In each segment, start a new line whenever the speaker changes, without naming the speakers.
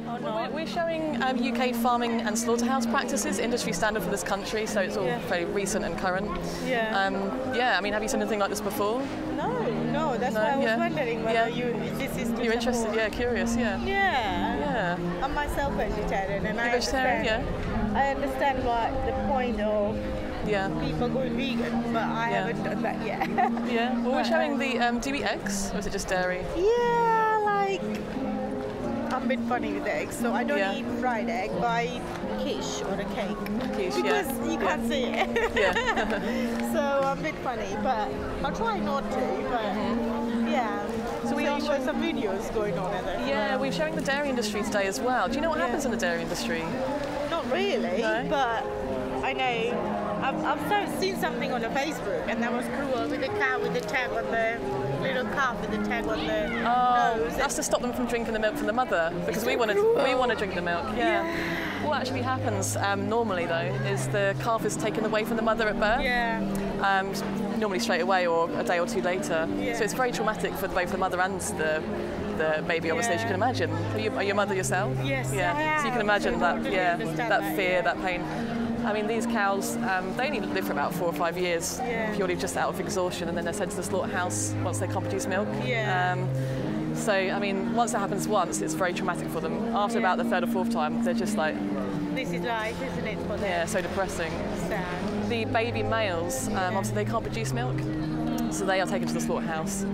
or
Well,
not?
we're showing UK farming and slaughterhouse practices, industry standard for this country, so it's all very recent and current.
Yeah.
Yeah, I mean, have you seen anything like this before?
No, that's why I was wondering whether this is to
You're interested,
support.
yeah, curious, yeah.
Yeah. I'm myself vegetarian, and I
vegetarian,
understand. I understand what the point of
Yeah.
people going vegan, but I haven't done that yet.
Yeah. Well, we're showing the. Do you eat eggs, or is it just dairy?
Yeah, like I'm a bit funny with eggs, so I don't eat fried egg, but I eat quiche or a cake
Quiche,
because you can't see it.
Yeah.
So I'm a bit funny, but I'll try not to. But yeah.
So we are
got some videos going on at that.
Yeah, we're showing the dairy industry today as well. Do you know what happens in the dairy industry?
Not really,
No?
but I know. I've seen something on the Facebook, and that was cruel with the cow with the tag on the little calf with the tag on the nose.
That's to stop them from drinking the milk from the mother, because we want to drink the milk. Yeah. What actually happens normally though is the calf is taken away from the mother at birth.
Yeah.
Normally straight away or a day or two later.
Yeah.
So it's very traumatic for both the mother and the baby, obviously, as you can imagine. Are you a mother yourself?
Yes,
Yeah.
I am.
So you can imagine
So I
that,
totally understand
that fear,
yeah.
that pain. I mean, these cows, they only live for about 4 or 5 years, purely just out of exhaustion, and then they're sent to the slaughterhouse once they can't produce milk.
Yeah.
So, I mean, once that happens once, it's very traumatic for them. After about the third or fourth time, they're just like,
This is life, isn't it, for them?
yeah, so depressing.
Sad.
The baby males, obviously they can't produce milk, so they are taken to the slaughterhouse.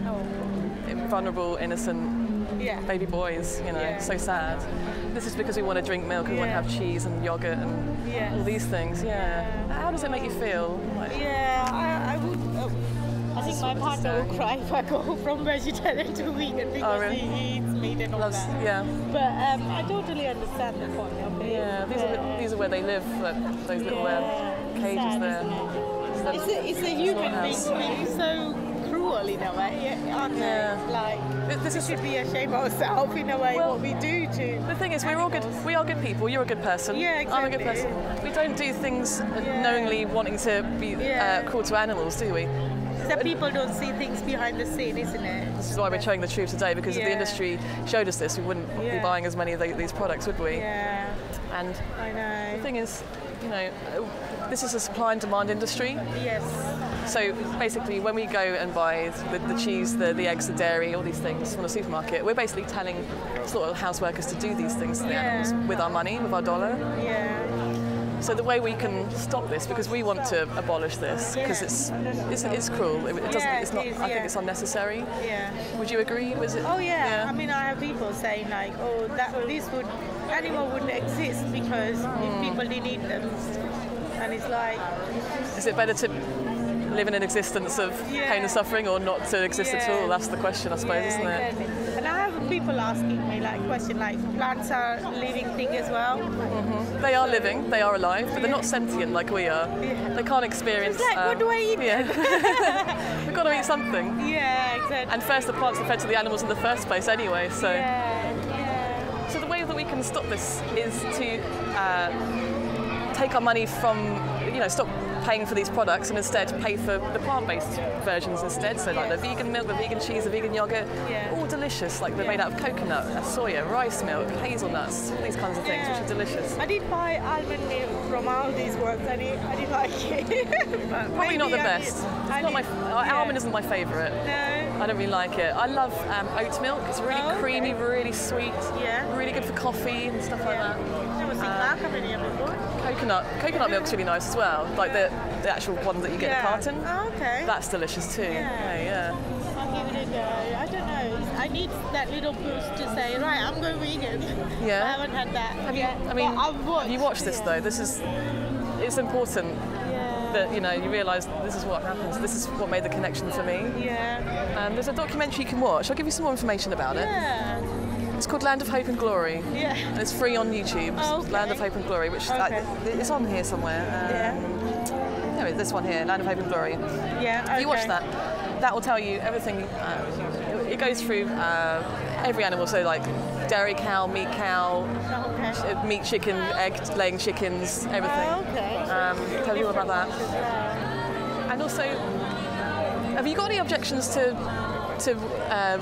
Vulnerable, innocent baby boys, you know, so sad. This is because we want to drink milk, we want to have cheese and yogurt and all these things, How does it make you feel? Like,
I would. I think my partner will cry if I go from vegetarian to vegan because
really?
he eats meat and all
loves,
that.
yeah.
But I totally understand the point of it.
Yeah, these are where they live, those little cages
sad,
there.
It's a human being so cruel in a way, aren't they? Like,
this
should be ashamed of ourselves in a way, what we do to
the thing is, we're all good. We are good people. You're a good person.
Yeah, exactly.
I'm a good person. We don't do things knowingly wanting to be cruel to animals, do we?
So people don't see things behind the scene, isn't it?
This is why we're showing the truth today, because if the industry showed us this, we wouldn't be buying as many of these products, would we?
Yeah.
And
I know.
the thing is, you know, this is a supply and demand industry.
Yes.
So basically, when we go and buy the cheese, the eggs, the dairy, all these things from the supermarket, we're basically telling slaughterhouse workers to do these things to the animals with our money, with our dollar.
Yeah.
So the way we can stop this, because we want to abolish this, because it's cruel. It doesn't. It's not. I think it's unnecessary.
Yeah.
Would you agree? Was it?
Oh yeah. I mean, I have people saying like, oh, this animal wouldn't exist because if people didn't eat them, and it's like.
Is it better to live in an existence of pain and suffering, or not to exist at all? That's the question, I suppose, isn't it?
Exactly. And I have people asking me like question like, plants are living thing as well.
They are living, they are alive, but they're not sentient like we are. They can't experience.
It's like, what do I eat?
Yeah. We've got to eat something.
Yeah, exactly.
And first, the plants are fed to the animals in the first place, anyway. So.
Yeah.
So the way that we can stop this is to take our money from, stop paying for these products and instead pay for the plant-based versions instead. So like the vegan milk, the vegan cheese, the vegan yogurt, all delicious. Like they're made out of coconut, soya, rice milk, hazelnuts, all these kinds of things, which are delicious.
I did buy almond milk from Aldi's once and I didn't like it.
Probably not the best. Almond isn't my favourite.
No.
I don't really like it. I love oat milk. It's really creamy, really sweet, really good for coffee and stuff like that.
Never seen that company before.
Coconut milk's really nice as well. Like the actual one that you get in a carton.
Oh, okay.
That's delicious too.
Yeah. I'll give it a go. I don't know. I need that little boost to say, right, I'm going vegan.
Yeah.
I haven't had that.
Have you watched this though? It's important that you realise this is what happens. This is what made the connection for me.
Yeah.
There's a documentary you can watch. I'll give you some more information about it.
Yeah.
It's called Land of Hope and Glory.
Yeah.
And it's free on YouTube.
Oh, okay.
Land of Hope and Glory, which it's on here somewhere. Anyway, this one here, Land of Hope and Glory.
Yeah. Okay.
If you watch that, that will tell you everything. It goes through every animal, so like dairy cow, meat cow, meat chicken, egg-laying chickens, everything.
Oh, okay.
Tell you all about that. And also, have you got any objections to to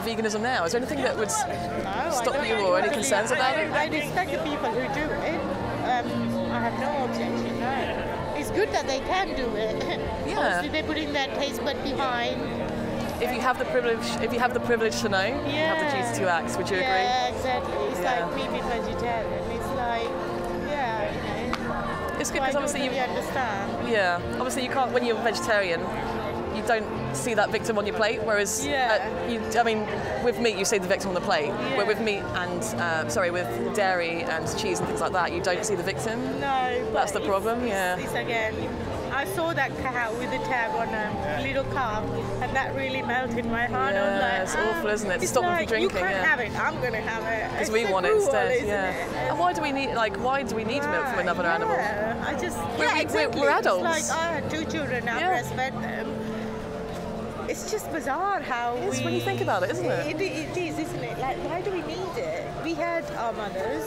veganism now? Is there anything that would
No,
stop
I don't
you or any
really-
concerns about it?
I respect the people who do it. I have no objection. No, it's good that they can do it.
Yeah.
Obviously, they put in that taste bud behind.
If you have the privilege to know, you have the duty to act. Would you agree?
Yeah, exactly. It's
Yeah.
like me being vegetarian. It's like, yeah, you know.
It's good
I
because
don't
obviously
really understand.
yeah, obviously you can't when you're vegetarian. You don't see that victim on your plate, whereas
Yeah.
I mean, with meat you see the victim on the plate,
Yeah.
but with meat and with dairy and cheese and things like that, you don't see the victim.
No, but
That's the problem, yeah.
It's again, I saw that cow with the tag on a little calf, and that really melted my heart. I was
Yeah,
like,
it's awful, isn't it? To
It's
stop them from
like,
drinking,
You can't
yeah.
have it. I'm gonna have it.
Because
It's
we
so
want it
cruel,
instead,
isn't
yeah.
it?
And why do we need milk from another animal?
Yeah, I just
We're-
exactly.
we're adults.
It's like I had 2 children. I
Yeah.
breastfed them. It's just bizarre how
It is
we.
when you think about it, isn't it?
It is, isn't it? Like, why do we need it? We had our mothers,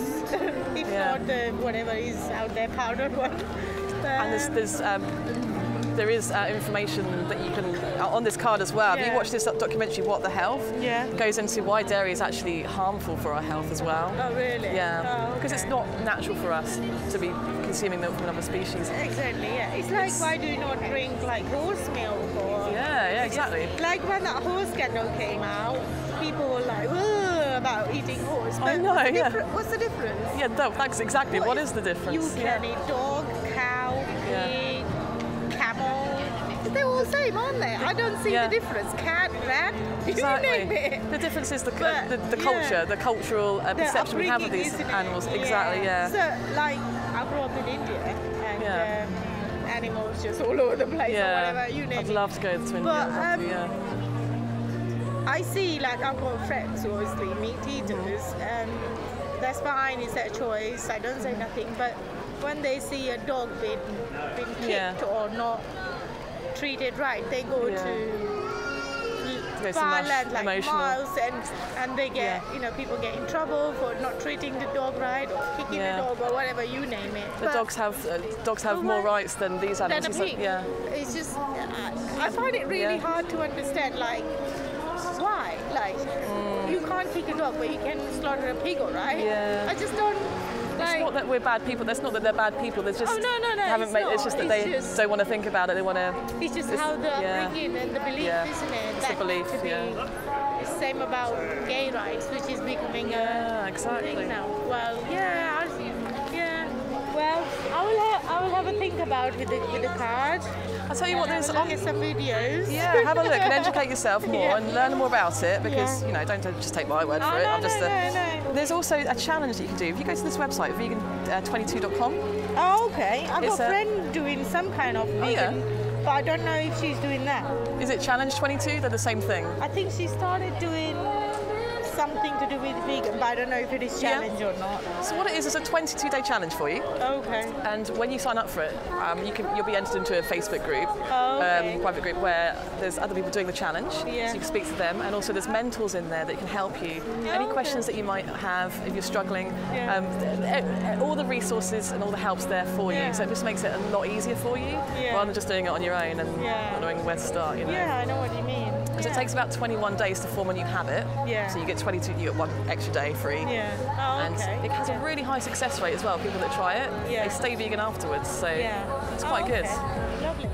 if
Yeah.
not the whatever is out there, powdered one.
And there is information that you can on this card as well. Have you
Yeah.
watched this documentary, What the Health?
Yeah.
It goes into why dairy is actually harmful for our health as well.
Oh, really?
Yeah,
Oh,
because it's
okay.
not natural for us to be consuming milk from another species.
Exactly, yeah. It's like, why do you not drink like horse milk or?
Yeah, exactly.
Like when that horse scandal came out, people were like, "Ugh," about eating horse.
I
But
know,
what's the
yeah.
What's the difference?
Yeah, that's exactly. What is the difference?
You can eat dog, cow, pig, camel. They're all the same, aren't they? I don't see
Yeah.
the difference. Cat, rat, you name
Exactly.
it.
The difference is the
But,
culture,
yeah.
the cultural
The
perception we have of
upbringing,
these
isn't it?
animals. Exactly. Yeah.
So, like, I grew up in India, and
Yeah.
animals just all over the place, or
Yeah.
whatever, you name
I'd
it.
love to go to India.
But,
I'd love to, yeah.
I see, like, I've got friends who obviously meat eaters, and that's fine, it's their choice, I don't say nothing, but when they see a dog being kicked
Yeah.
or not treated right, they go
Yeah.
to
so
far
much
land, like
emotional.
miles, and they get,
Yeah.
people get in trouble for not treating the dog right, or kicking
Yeah.
the dog, or whatever, you name it.
The
But
dogs have more
why-
rights than these
than
animals.
a
It's like-
pig.
yeah.
It's just, I find it really
Yeah.
hard to understand, like, why? Like, you can't kick a dog, but you can slaughter a pig, all right?
Yeah.
I just don't,
It's
like,
not that we're bad people. That's not that they're bad people. There's just
Oh, no,
haven't
it's
made.
not.
It's just that
It's
they
just-
don't want to think about it. They want to.
it's just
it's-
how the
yeah.
upbringing and the belief,
Yeah.
isn't it?
It's the
That
belief,
to be,
yeah.
It's the same about gay rights, which is becoming
Yeah,
a
exactly.
thing now. Well, yeah, yeah. Well, I will have a think about with the card.
I'll tell you what. There's
Look at some videos.
Yeah, have a look and educate yourself more
Yeah.
and learn more about it because
Yeah.
don't just take my word
Oh,
for it.
no,
I'm just
no.
There's also a challenge that you can do. If you go to this website, vegan22.com,
Oh, okay. I've
It's
got a
a-
friend doing some kind of vegan, but I don't know if she's doing that.
is it Challenge 22? They're the same thing.
I think she started doing something to do with vegan, but I don't know if it is
Yeah.
challenge or not.
So what it is a 22-day challenge for you.
Okay.
And when you sign up for it, you'll be entered into a Facebook group,
Oh, okay.
private group where there's other people doing the challenge.
Yeah.
So you can speak to them, and also there's mentors in there that can help you. Any
okay.
questions that you might have if you're struggling,
Yeah.
all the resources and all the help's there for
Yeah.
you. So it just makes it a lot easier for you,
Yeah.
rather than just doing it on your own and
Yeah.
not knowing where to start.
Yeah, I know what you mean.
Because it takes about 21 days to form a new habit.
Yeah.
So you get 22, you get one extra day free.
Yeah. Oh,
And
okay.
it has a really high success rate as well. People that try it,
Yeah.
they stay vegan afterwards. So
Yeah.
it's quite good.
Okay. Lovely.